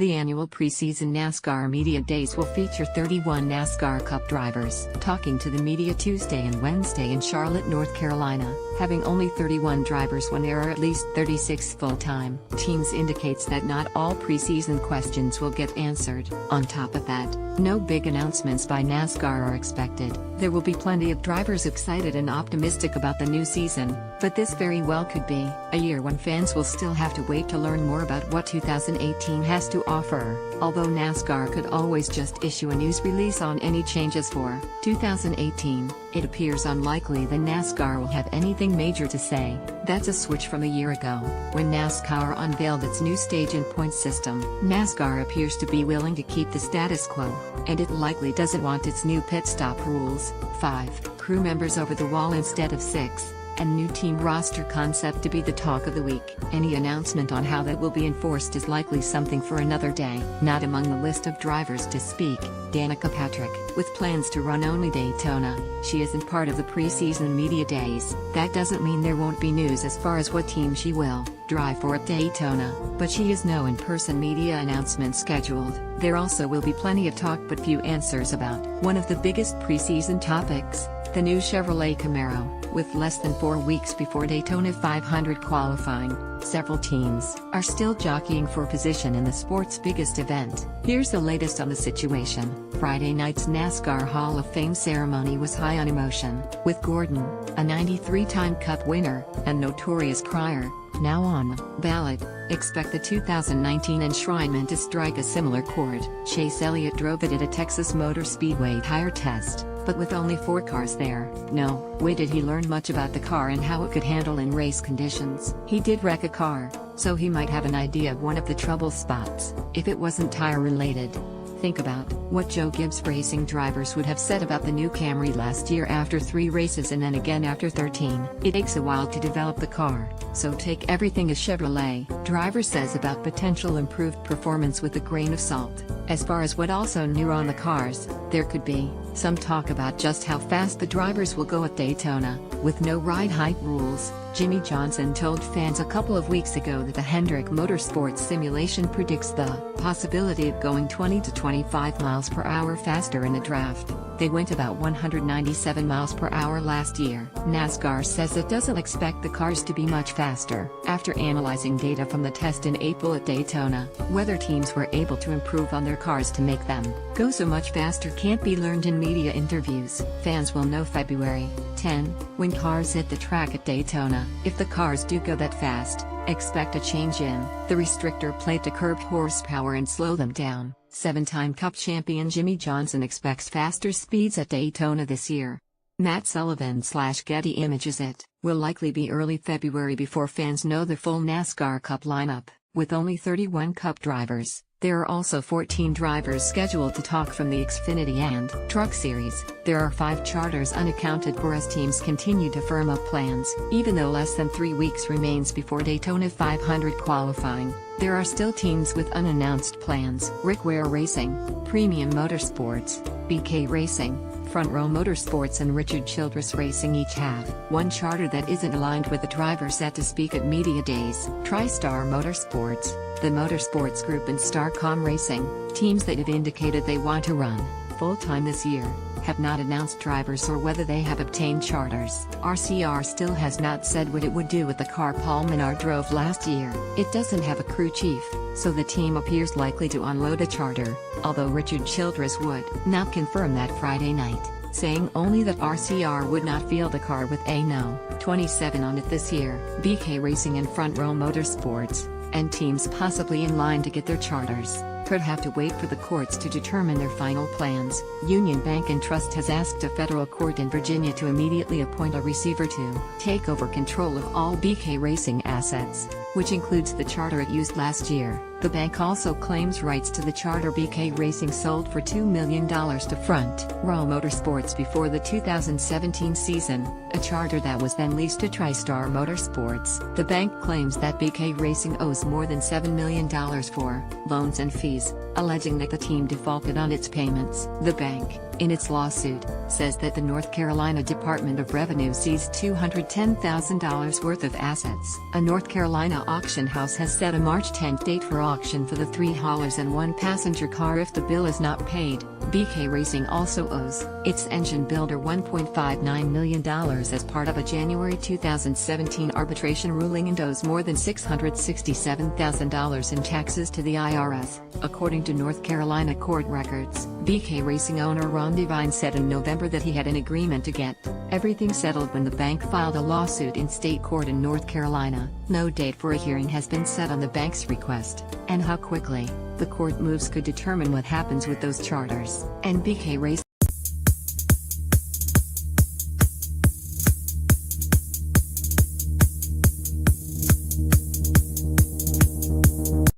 The annual preseason NASCAR Media Days will feature 31 NASCAR Cup drivers talking to the media Tuesday and Wednesday in Charlotte, North Carolina. Having only 31 drivers when there are at least 36 full-time teams indicates that not all preseason questions will get answered. On top of that, no big announcements by NASCAR are expected. There will be plenty of drivers excited and optimistic about the new season, but this very well could be a year when fans will still have to wait to learn more about what 2018 has to offer. Although NASCAR could always just issue a news release on any changes for 2018, it appears unlikely that NASCAR will have anything major to say. That's a switch from a year ago, when NASCAR unveiled its new stage and point system. NASCAR appears to be willing to keep the status quo, and it likely doesn't want its new pit stop rules, 5 crew members over the wall instead of 6, and new team roster concept to be the talk of the week. Any announcement on how that will be enforced is likely something for another day. Not among the list of drivers to speak, Danica Patrick, with plans to run only Daytona. She isn't part of the preseason media days. That doesn't mean there won't be news as far as what team she will drive for at Daytona, but she has no in-person media announcements scheduled. There also will be plenty of talk but few answers about one of the biggest preseason topics, the new Chevrolet Camaro. With less than 4 weeks before Daytona 500 qualifying, several teams are still jockeying for position in the sport's biggest event. Here's the latest on the situation. Friday night's NASCAR Hall of Fame ceremony was high on emotion, with Gordon, a 93-time Cup winner, and notorious crier, now on the ballot. Expect the 2019 enshrinement to strike a similar chord. Chase Elliott drove it at a Texas Motor Speedway tire test, but with only 4 cars there. No way did he learn much about the car and how it could handle in race conditions. He did wreck a car, so he might have an idea of one of the trouble spots, if it wasn't tire related. Think about what Joe Gibbs Racing drivers would have said about the new Camry last year after 3 races and then again after 13. It takes a while to develop the car, so take everything a Chevrolet driver says about potential improved performance with a grain of salt. As far as what also new on the cars, there could be some talk about just how fast the drivers will go at Daytona. With no ride height rules, Jimmy Johnson told fans a couple of weeks ago that the Hendrick Motorsports simulation predicts the possibility of going 20 to 25 miles per hour faster in a draft. They went about 197 miles per hour last year. NASCAR says it doesn't expect the cars to be much faster. After analyzing data from the test in April at Daytona, whether teams were able to improve on their cars to make them go so much faster can't be learned in media interviews. Fans will know February 10, when cars hit the track at Daytona. If the cars do go that fast, expect a change in the restrictor plate to curb horsepower and slow them down. 7-time Cup champion Jimmy Johnson expects faster speeds at Daytona this year. Matt Sullivan/Getty Images it will likely be early February before fans know the full NASCAR Cup lineup. With only 31 Cup drivers, there are also 14 drivers scheduled to talk from the Xfinity and Truck Series. There are 5 charters unaccounted for as teams continue to firm up plans. Even though less than 3 weeks remains before Daytona 500 qualifying, there are still teams with unannounced plans. Rick Ware Racing, Premium Motorsports, BK Racing, Front Row Motorsports and Richard Childress Racing each have one charter that isn't aligned with the driver set to speak at media days. TriStar Motorsports, the Motorsports Group and Starcom Racing, teams that have indicated they want to run full-time this year, have not announced drivers or whether they have obtained charters. RCR still has not said what it would do with the car Paul Menard drove last year. It doesn't have a crew chief, so the team appears likely to unload a charter, although Richard Childress would not confirm that Friday night, saying only that RCR would not field a car with a no. 27 on it this year. BK Racing and Front Row Motorsports, and teams possibly in line to get their charters, could have to wait for the courts to determine their final plans. Union Bank and Trust has asked a federal court in Virginia to immediately appoint a receiver to take over control of all BK Racing assets, which includes the charter it used last year. The bank also claims rights to the charter BK Racing sold for $2 million to Front Row Motorsports before the 2017 season, a charter that was then leased to TriStar Motorsports. The bank claims that BK Racing owes more than $7 million for loans and fees, alleging that the team defaulted on its payments. The bank in its lawsuit, says that the North Carolina Department of Revenue seized $210,000 worth of assets. A North Carolina auction house has set a March 10 date for auction for the 3 haulers and 1 passenger car if the bill is not paid. BK Racing also owes its engine builder $1.59 million as part of a January 2017 arbitration ruling and owes more than $667,000 in taxes to the IRS, according to North Carolina court records. BK Racing owner Ron Devine said in November that he had an agreement to get everything settled when the bank filed a lawsuit in state court in North Carolina. No date for a hearing has been set on the bank's request, and how quickly the court moves could determine what happens with those charters. And BK Racing